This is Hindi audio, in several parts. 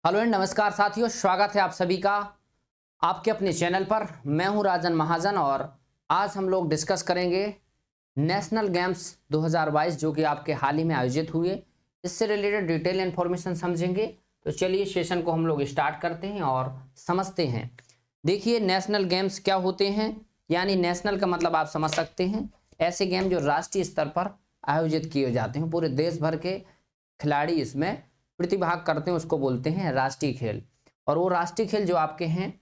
हेलो एंड नमस्कार साथियों, स्वागत है आप सभी का आपके अपने चैनल पर। मैं हूं राजन महाजन और आज हम लोग डिस्कस करेंगे नेशनल गेम्स 2022 जो कि आपके हाल ही में आयोजित हुए। इससे रिलेटेड डिटेल इन्फॉर्मेशन समझेंगे। तो चलिए सेशन को हम लोग स्टार्ट करते हैं और समझते हैं। देखिए, नेशनल गेम्स क्या होते हैं, यानी नेशनल का मतलब आप समझ सकते हैं ऐसे गेम जो राष्ट्रीय स्तर पर आयोजित किए जाते हैं। पूरे देश भर के खिलाड़ी इसमें प्रतिभाग करते हैं, उसको बोलते हैं राष्ट्रीय खेल। और वो राष्ट्रीय खेल जो आपके हैं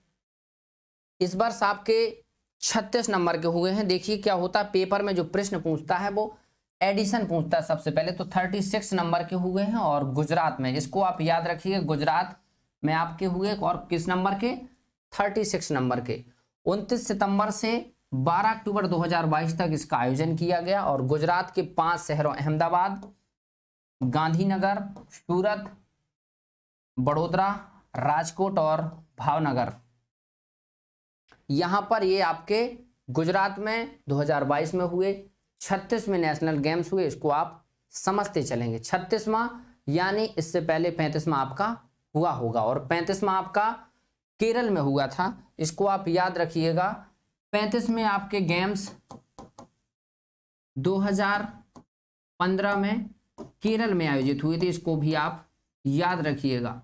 इस वर्ष आपके 36 नंबर के हुए हैं। देखिए क्या होता है, पेपर में जो प्रश्न पूछता है वो एडिशन पूछता है सबसे पहले। तो 36 नंबर के हुए हैं और गुजरात में, इसको आप याद रखिए, गुजरात में आपके हुए और किस नंबर के, 36 नंबर के। 29 सितंबर से 12 अक्टूबर 2022 तक इसका आयोजन किया गया और गुजरात के 5 शहरों अहमदाबाद, गांधीनगर, सूरत, बड़ोदरा, राजकोट और भावनगर, यहां पर ये आपके गुजरात में 2022 में हुए। 36 में नेशनल गेम्स हुए, इसको आप समझते चलेंगे। 36वां यानी इससे पहले 35वां आपका हुआ होगा और 35वां आपका केरल में हुआ था, इसको आप याद रखिएगा। 35 में आपके गेम्स 2015 में केरल में आयोजित हुए थे, इसको भी आप याद रखिएगा।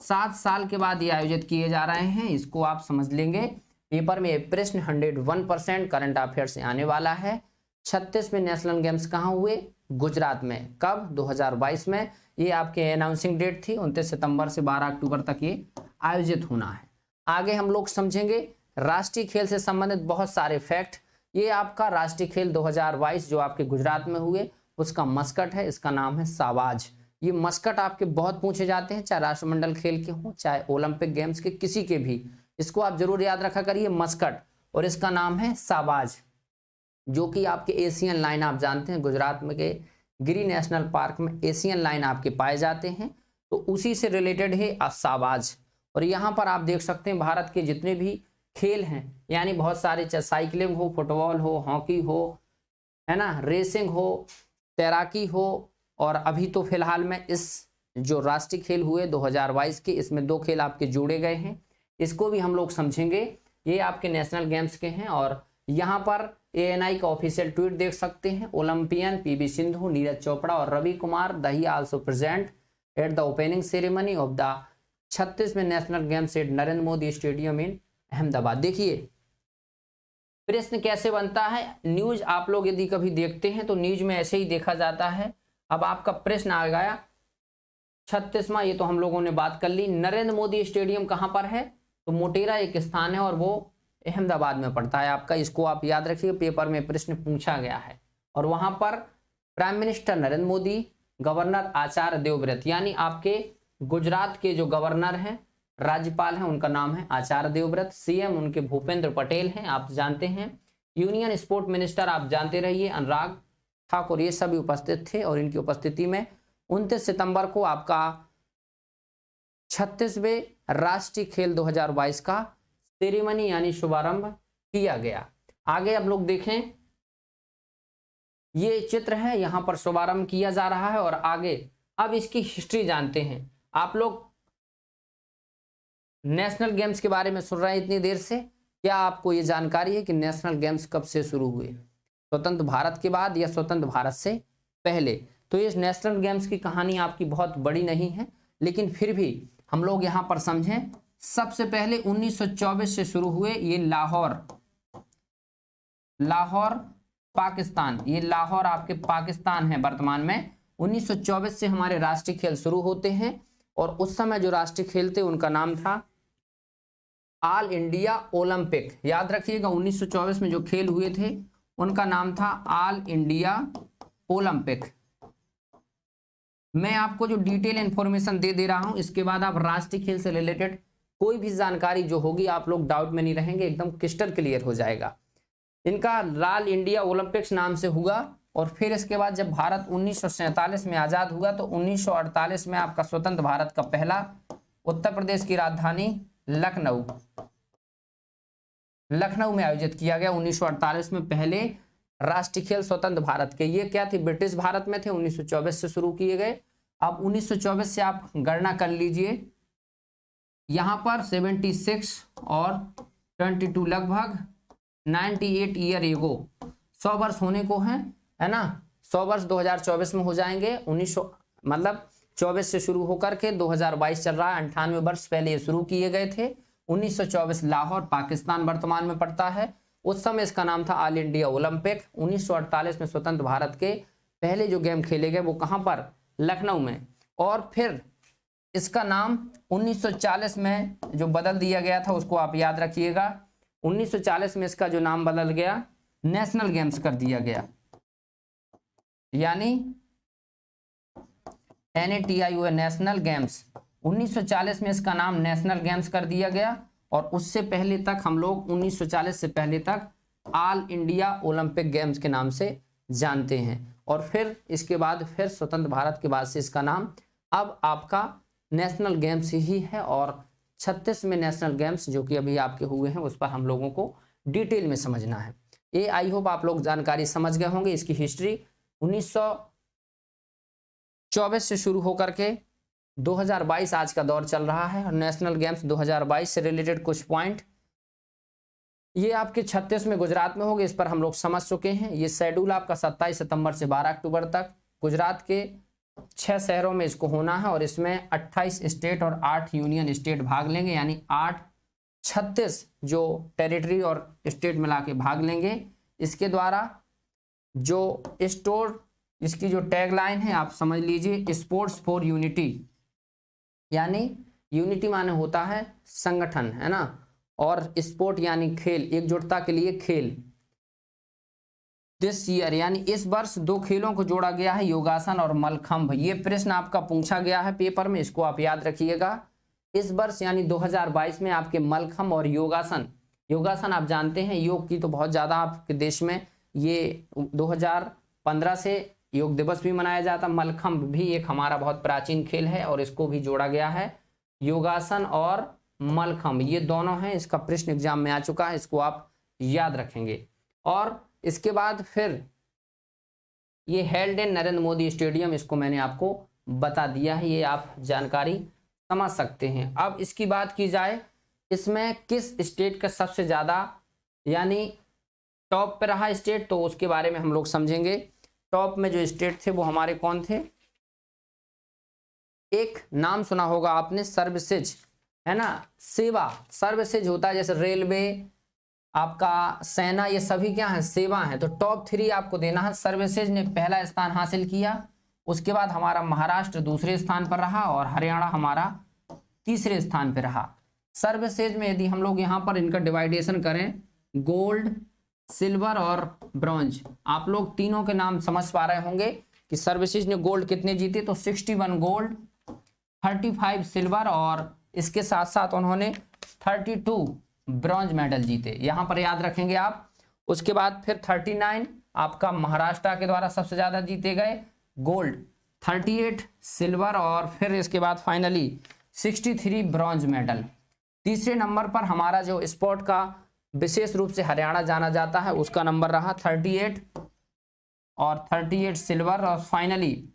7 साल के बाद ये आयोजित किए जा रहे हैं, इसको आप समझ लेंगे। पेपर में प्रश्न 101% करंट अफेयर से आने वाला है। 36 में नेशनल गेम्स कहाँ हुए, गुजरात में। कब, 2022 में। ये आपके अनाउंसिंग डेट थी 29 सितंबर से 12 अक्टूबर तक ये आयोजित होना है। आगे हम लोग समझेंगे राष्ट्रीय खेल से संबंधित बहुत सारे फैक्ट। ये आपका राष्ट्रीय खेल 2022 जो आपके गुजरात में हुए उसका मस्कट है, इसका नाम है साबाज। ये मस्कट आपके बहुत पूछे जाते हैं, चाहे राष्ट्रमंडल खेल के हों चाहे ओलंपिक गेम्स के, किसी के भी। इसको आप जरूर याद रखा करिए, मस्कट, और इसका नाम है साबाज, जो कि आपके एशियन लाइन आप जानते हैं, गुजरात में के गिरी नेशनल पार्क में एशियन लाइन आपके पाए जाते हैं, तो उसी से रिलेटेड है साबाज। और यहाँ पर आप देख सकते हैं भारत के जितने भी खेल हैं, यानी बहुत सारे, चाहे साइकिलिंग हो, फुटबॉल हो, हॉकी हो, है ना, रेसिंग हो, तैराकी हो, और अभी तो फिलहाल में इस जो राष्ट्रीय खेल हुए 2022 के, इसमें 2 खेल आपके जोड़े गए हैं, इसको भी हम लोग समझेंगे। ये आपके नेशनल गेम्स के हैं और यहाँ पर ANI का ऑफिशियल ट्वीट देख सकते हैं। ओलंपियन PV सिंधु, नीरज चोपड़ा और Ravi Kumar Dahiya also present at the opening ceremony of the 36 में national games at Narendra Modi stadium in Ahmedabad. देखिए प्रश्न कैसे बनता है, न्यूज आप लोग यदि कभी देखते हैं तो न्यूज में ऐसे ही देखा जाता है। अब आपका प्रश्न आ गया 36वां, ये तो हम लोगों ने बात कर ली। नरेंद्र मोदी स्टेडियम कहां पर है, तो मोटेरा एक स्थान है और वो अहमदाबाद में पड़ता है आपका। इसको आप याद रखिए, पेपर में प्रश्न पूछा गया है। और वहां पर prime minister Narendra Modi, governor Acharya Devvrat, यानी आपके गुजरात के जो गवर्नर हैं, राज्यपाल हैं, उनका नाम है आचार्य देवव्रत। CM उनके भूपेंद्र पटेल हैं, आप जानते हैं। यूनियन स्पोर्ट मिनिस्टर आप जानते रहिए अनुराग ठाकुर, ये सभी उपस्थित थे। और इनकी उपस्थिति में 29 सितंबर को आपका 36वें राष्ट्रीय खेल 2022 का सेरेमनी यानी शुभारंभ किया गया। आगे अब लोग देखें, ये चित्र है, यहां पर शुभारंभ किया जा रहा है। और आगे अब इसकी हिस्ट्री जानते हैं। आप लोग नेशनल गेम्स के बारे में सुन रहे हैं इतनी देर से, क्या आपको ये जानकारी है कि नेशनल गेम्स कब से शुरू हुए, स्वतंत्र भारत के बाद या स्वतंत्र भारत से पहले? तो ये नेशनल गेम्स की कहानी आपकी बहुत बड़ी नहीं है, लेकिन फिर भी हम लोग यहां पर समझें। सबसे पहले 1924 से शुरू हुए, ये लाहौर पाकिस्तान, ये लाहौर आपके पाकिस्तान है वर्तमान में। 1924 से हमारे राष्ट्रीय खेल शुरू होते हैं और उस समय जो राष्ट्रीय खेल थे उनका नाम था ऑल इंडिया ओलंपिक। याद रखिएगा 1924 में जो खेल हुए थे उनका नाम था ऑल इंडिया ओलंपिक। मैं आपको जो डिटेल इंफॉर्मेशन दे रहा हूं, इसके बाद आप राष्ट्रीय खेल से रिलेटेड कोई भी जानकारी जो होगी आप लोग डाउट में नहीं रहेंगे, एकदम क्रिस्टल क्लियर हो जाएगा। इनका लाल इंडिया ओलंपिक्स नाम से हुआ और फिर इसके बाद जब भारत 1947 में आजाद हुआ तो 1948 में आपका स्वतंत्र भारत का पहला, उत्तर प्रदेश की राजधानी लखनऊ में आयोजित किया गया। 1948 में पहले राष्ट्रीय खेल स्वतंत्र भारत के, ये क्या थे, ब्रिटिश भारत में थे, 1924 से शुरू किए गए। अब 1924 से आप गणना कर लीजिए, यहाँ पर 76 और 22 लगभग 98 ईयर एगो 100 वर्ष होने को है ना। 100 वर्ष 2024 में हो जाएंगे। 1900 मतलब 24 से शुरू होकर के 2022 चल रहा है। 98 वर्ष पहले ये शुरू किए गए थे। 1924 लाहौर पाकिस्तान वर्तमान में पड़ता है। उस समय इसका नाम था ऑल इंडिया ओलंपिक। 1948 में स्वतंत्र भारत के पहले जो गेम खेले गए वो कहां पर, लखनऊ में। और फिर इसका नाम 1940 में जो बदल दिया गया था उसको आप याद रखिएगा। 1940 में इसका जो नाम बदल गया नेशनल गेम्स कर दिया गया, यानी NATION नेशनल गेम्स। 1940 में इसका नाम नेशनल गेम्स कर दिया गया। और उससे पहले तक हम लोग 1940 से पहले तक ऑल इंडिया ओलंपिक गेम्स के नाम से जानते हैं। और फिर इसके बाद फिर स्वतंत्र भारत के बाद से इसका नाम अब आपका नेशनल गेम्स ही है। और 36 में नेशनल गेम्स जो कि अभी आपके हुए हैं उस पर हम लोगों को डिटेल में समझना है। ये आई होप आप लोग जानकारी समझ गए होंगे। इसकी हिस्ट्री 1924 से शुरू होकर के 2022 आज का दौर चल रहा है। और नेशनल गेम्स 2022 से रिलेटेड कुछ पॉइंट ये आपके 36 में गुजरात में होंगे, इस पर हम लोग समझ चुके हैं। ये शेड्यूल आपका 27 सितंबर से 12 अक्टूबर तक गुजरात के 6 शहरों में इसको होना है। और इसमें 28 स्टेट और 8 यूनियन स्टेट भाग लेंगे, यानी 36 जो टेरिटरी और स्टेट मिला के भाग लेंगे। इसके द्वारा जो इसकी जो टैगलाइन है आप समझ लीजिए, स्पोर्ट्स फॉर यूनिटी, यानी यूनिटी माने होता है संगठन, है ना, और स्पोर्ट यानी खेल, एकजुटता के लिए खेल। दिस ईयर यानी इस वर्ष 2 खेलों को जोड़ा गया है, योगासन और मलखंभ। ये प्रश्न आपका पूछा गया है पेपर में, इसको आप याद रखिएगा। इस वर्ष यानी 2022 में आपके मलखंभ और योगासन आप जानते हैं, योग की तो बहुत ज्यादा आपके देश में ये 2015 से योग दिवस भी मनाया जाता। मलखंभ भी एक हमारा बहुत प्राचीन खेल है और इसको भी जोड़ा गया है। योगासन और मलखंभ ये दोनों हैं। इसका प्रश्न एग्जाम में आ चुका है, इसको आप याद रखेंगे। और इसके बाद फिर ये held in Narendra Modi stadium, इसको मैंने आपको बता दिया है, ये आप जानकारी समझ सकते हैं। अब इसकी बात की जाए, इसमें किस स्टेट का सबसे ज्यादा यानी टॉप पे रहा स्टेट, तो उसके बारे में हम लोग समझेंगे। टॉप में जो स्टेट थे वो हमारे कौन थे, एक नाम सुना होगा आपने सर्विसेज, है ना, सेवा। सर्विसेज होता है जैसे रेलवे, आपका सेना, ये सभी क्या है, सेवा है। तो टॉप 3 आपको देना है। सर्विसेज ने पहला स्थान हासिल किया, उसके बाद हमारा महाराष्ट्र दूसरे स्थान पर रहा और हरियाणा हमारा तीसरे स्थान पर रहा। सर्विसेज में यदि हम लोग यहाँ पर इनका डिवाइडेशन करें, गोल्ड, सिल्वर और ब्रॉन्ज, आप लोग तीनों के नाम समझ पा रहे होंगे कि सर्विसेज ने गोल्ड कितने जीते, तो 61 गोल्ड, 35 सिल्वर और इसके साथ साथ उन्होंने 32 ब्रॉन्ज मेडल जीते, यहां पर याद रखेंगे आप। उसके बाद फिर 39 आपका महाराष्ट्र के द्वारा सबसे ज्यादा जीते गए गोल्ड, 38 सिल्वर और फिर इसके बाद फाइनली 63 ब्रॉन्ज मेडल। तीसरे नंबर पर हमारा जो स्पोर्ट का विशेष रूप से हरियाणा जाना जाता है उसका नंबर रहा 38 और 38 सिल्वर और फाइनली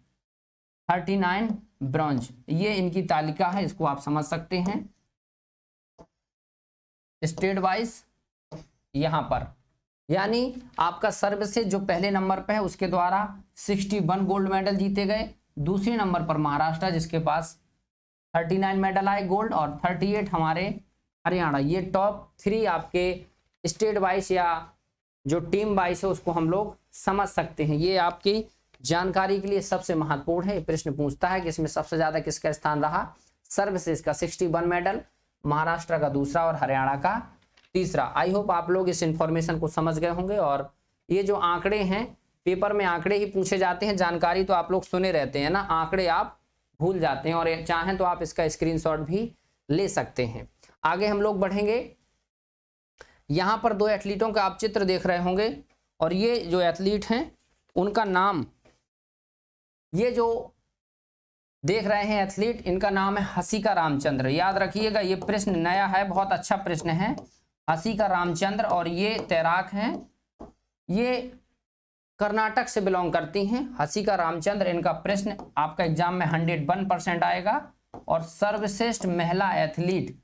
39 ब्रॉन्ज। ये इनकी तालिका है, इसको आप समझ सकते हैं स्टेट वाइज। यहां पर यानी आपका सर्विसेज जो पहले नंबर पे है उसके द्वारा 61 गोल्ड मेडल जीते गए। दूसरे नंबर पर महाराष्ट्र जिसके पास 39 मेडल आए गोल्ड और 38 हमारे हरियाणा। ये टॉप 3 आपके स्टेट वाइज या जो टीम वाइज है उसको हम लोग समझ सकते हैं। ये आपकी जानकारी के लिए सबसे महत्वपूर्ण है। प्रश्न पूछता है कि इसमें सबसे ज्यादा किसका स्थान रहा, सर्विसेज का 61 मेडल, महाराष्ट्र का दूसरा और हरियाणा का तीसरा। आई होप आप लोग इस इंफॉर्मेशन को समझ गए होंगे। और ये जो आंकड़े हैं, पेपर में आंकड़े ही पूछे जाते हैं, जानकारी तो आप लोग सुने रहते हैं ना, आंकड़े आप भूल जाते हैं और चाहें तो आप इसका स्क्रीनशॉट भी ले सकते हैं। आगे हम लोग बढ़ेंगे। यहां पर 2 एथलीटों का आप चित्र देख रहे होंगे और ये जो एथलीट हैं उनका नाम, ये जो देख रहे हैं एथलीट, इनका नाम है हसिका रामचंद्र। याद रखिएगा, ये प्रश्न नया है, बहुत अच्छा प्रश्न है। हसिका रामचंद्र और ये तैराक हैं, ये कर्नाटक से बिलोंग करती हैं। हसिका रामचंद्र, इनका प्रश्न आपका एग्जाम में 101% आएगा। और सर्वश्रेष्ठ महिला एथलीट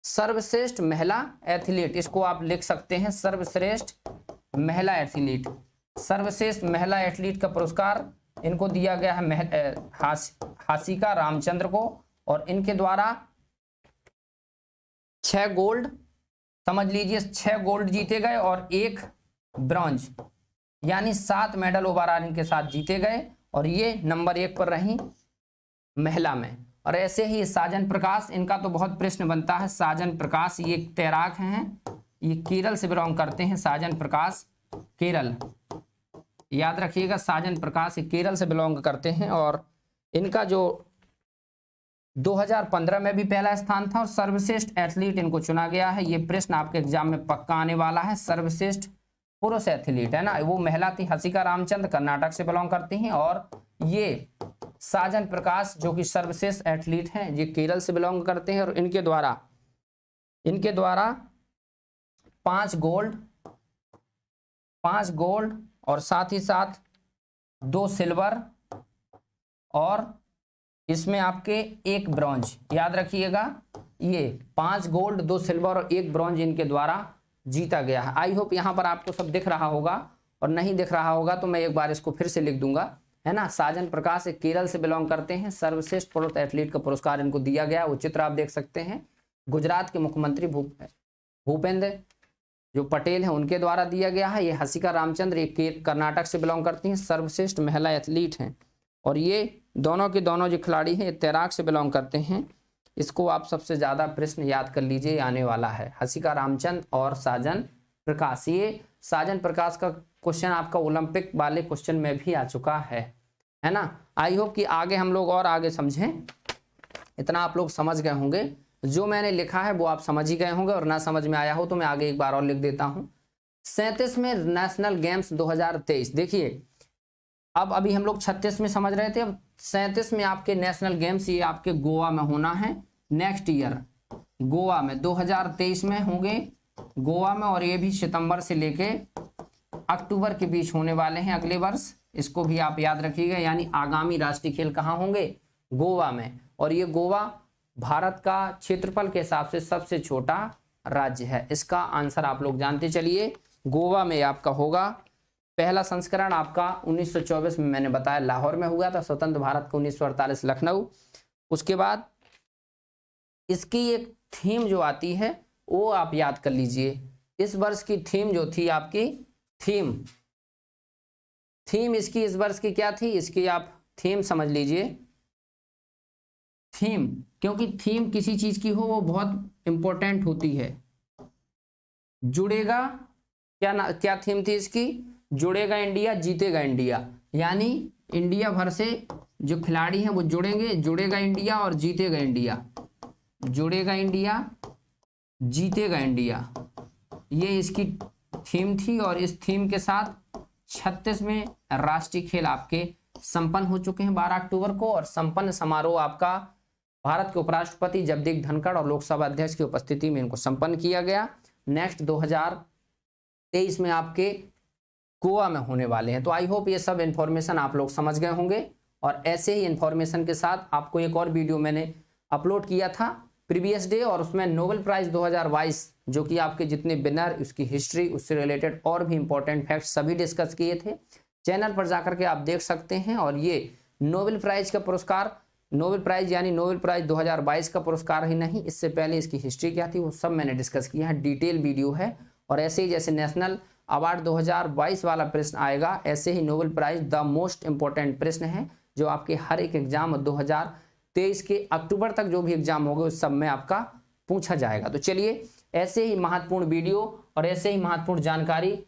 सर्वश्रेष्ठ महिला एथलीट, इसको आप लिख सकते हैं सर्वश्रेष्ठ महिला एथलीट। सर्वश्रेष्ठ महिला एथलीट का पुरस्कार इनको दिया गया है हासिका रामचंद्र को, और इनके द्वारा 6 गोल्ड, समझ लीजिए 6 गोल्ड जीते गए और 1 ब्रॉन्ज, यानी 7 मेडल ओवरऑल इनके साथ जीते गए, और ये नंबर 1 पर रही महिला में। और ऐसे ही साजन प्रकाश, इनका तो बहुत प्रश्न बनता है। साजन प्रकाश ये तैराक हैं, ये केरल से बिलोंग करते हैं। साजन प्रकाश केरल, याद रखिएगा, साजन प्रकाश ये केरल से बिलोंग करते हैं, और इनका जो 2015 में भी पहला स्थान था, और सर्वश्रेष्ठ एथलीट इनको चुना गया है। ये प्रश्न आपके एग्जाम में पक्का आने वाला है। सर्वश्रेष्ठ पुरुष एथलीट है ना, वो महिला थी हासिका रामचंद्र, कर्नाटक से बिलोंग करती हैं, और ये साजन प्रकाश जो कि सर्वश्रेष्ठ एथलीट हैं, ये केरल से बिलोंग करते हैं, और इनके द्वारा 5 गोल्ड और साथ ही साथ 2 सिल्वर, और इसमें आपके 1 ब्रॉन्ज, याद रखिएगा, ये 5 गोल्ड 2 सिल्वर और 1 ब्रॉन्ज इनके द्वारा जीता गया है। आई होप यहाँ पर आपको सब दिख रहा होगा, और नहीं दिख रहा होगा तो मैं एक बार इसको फिर से लिख दूंगा, है ना। साजन प्रकाश एक केरल से बिलोंग करते हैं, सर्वश्रेष्ठ पुरुष एथलीट का पुरस्कार इनको दिया गया। वो चित्र आप देख सकते हैं, गुजरात के मुख्यमंत्री भूपेंद्र जो पटेल हैं उनके द्वारा दिया गया है। ये हासिका रामचंद्र ये कर्नाटक से बिलोंग करती हैं, सर्वश्रेष्ठ महिला एथलीट हैं, और ये दोनों के दोनों जो खिलाड़ी हैं ये तैराक से बिलोंग करते हैं। इसको आप सबसे ज्यादा प्रश्न याद कर लीजिए, आने वाला है हासिका रामचंद्र और साजन प्रकाश। ये साजन प्रकाश का क्वेश्चन आपका ओलंपिक वाले क्वेश्चन में भी आ चुका है ना। आई होप कि आगे हम लोग और आगे समझें, इतना आप लोग समझ गए होंगे। जो मैंने लिखा है वो आप समझ ही गए होंगे, और ना समझ में आया हो तो मैं आगे एक बार और लिख देता हूं। 37वें नेशनल गेम्स 2023, देखिए अब अभी हम लोग 36 में समझ रहे थे, अब 37 में आपके नेशनल गेम्स ये आपके गोवा में होना है नेक्स्ट ईयर। गोवा में 2023 में होंगे गोवा में, और ये भी सितंबर से लेके अक्टूबर के बीच होने वाले हैं अगले वर्ष। इसको भी आप याद रखिएगा, यानी आगामी राष्ट्रीय खेल कहाँ होंगे? गोवा में। और ये गोवा भारत का क्षेत्रफल के हिसाब से सबसे छोटा राज्य है। इसका आंसर आप लोग जानते चलिए, गोवा में आपका होगा। पहला संस्करण आपका 1924 में मैंने बताया लाहौर में हुआ था, स्वतंत्र भारत का 1948 लखनऊ। उसके बाद इसकी एक थीम जो आती है वो आप याद कर लीजिए। इस वर्ष की थीम जो थी आपकी, थीम इसकी इस वर्ष की क्या थी, इसकी आप थीम समझ लीजिए। थीम, क्योंकि थीम किसी चीज की हो वो बहुत इंपॉर्टेंट होती है। जुड़ेगा, क्या थीम थी इसकी? जुड़ेगा इंडिया, जीतेगा इंडिया। यानी इंडिया भर से जो खिलाड़ी हैं वो जुड़ेंगे, जुड़ेगा इंडिया और जीतेगा इंडिया। जुड़ेगा इंडिया, जीतेगा इंडिया, ये इसकी थीम थी। और इस थीम के साथ 36वें राष्ट्रीय खेल आपके संपन्न हो चुके हैं 12 अक्टूबर को। और संपन्न समारोह आपका भारत के उपराष्ट्रपति जगदीप धनखड़ और लोकसभा अध्यक्ष की उपस्थिति में इनको संपन्न किया गया। नेक्स्ट 2023 में आपके गोवा में होने वाले हैं। तो आई होप ये सब इंफॉर्मेशन आप लोग समझ गए होंगे। और ऐसे ही इंफॉर्मेशन के साथ आपको एक और वीडियो मैंने अपलोड किया था प्रीवियस डे, और उसमें नोबेल प्राइज 2022 जो कि आपके जितने विनर, उसकी हिस्ट्री, उससे रिलेटेड और भी इंपॉर्टेंट फैक्ट्स सभी डिस्कस किए थे। चैनल पर जाकर के आप देख सकते हैं। और ये नोबेल प्राइज का पुरस्कार, नोबेल प्राइज यानी नोबेल प्राइज 2022 का पुरस्कार ही नहीं, इससे पहले इसकी हिस्ट्री क्या थी वो सब मैंने डिस्कस किया है, डिटेल वीडियो है। और ऐसे ही जैसे नेशनल अवार्ड 2022 वाला प्रश्न आएगा, ऐसे ही Nobel prize the most important प्रश्न है जो आपके हर एक एग्जाम 2023 के अक्टूबर तक जो भी एग्जाम होंगे उस सब में आपका पूछा जाएगा। तो चलिए, ऐसे ही महत्वपूर्ण वीडियो और ऐसे ही महत्वपूर्ण जानकारी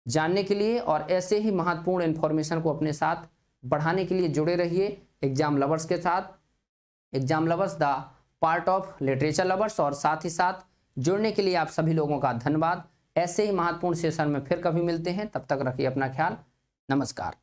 जानने के लिए और ऐसे ही महत्वपूर्ण इंफॉर्मेशन को अपने साथ बढ़ाने के लिए जुड़े रहिए एग्जाम लवर्स के साथ। Exam lovers the part of literature lovers. और साथ ही साथ जुड़ने के लिए आप सभी लोगों का धन्यवाद। ऐसे ही महत्वपूर्ण सेशन में फिर कभी मिलते हैं, तब तक रखिए अपना ख्याल। नमस्कार।